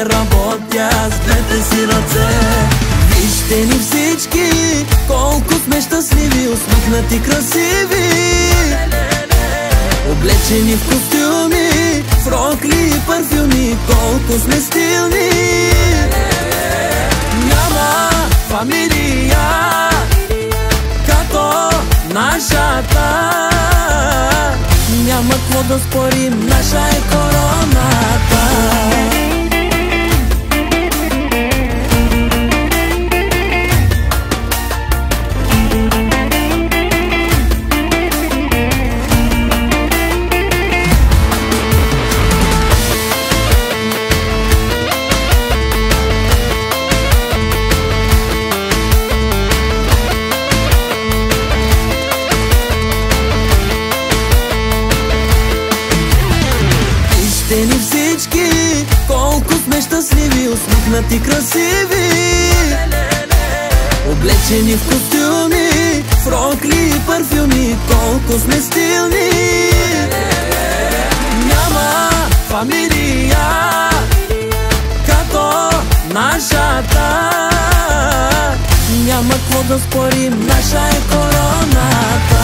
не работя с двете си ръце. Вижте ни всички, колко сме щастливи, усмихнати, красиви, облечени в костюми, в рокли и парфюми, колко сме стилни. Няма фамилия като нашата, няма какво да спорим, наша е короната. Вижте ни всички, колко сме щастливи, усмихнати, красиви, облечени в костюми, в рокли и парфюми, колко сме стилни. Няма фамилия като нашата, няма какво да спорим, наша е короната.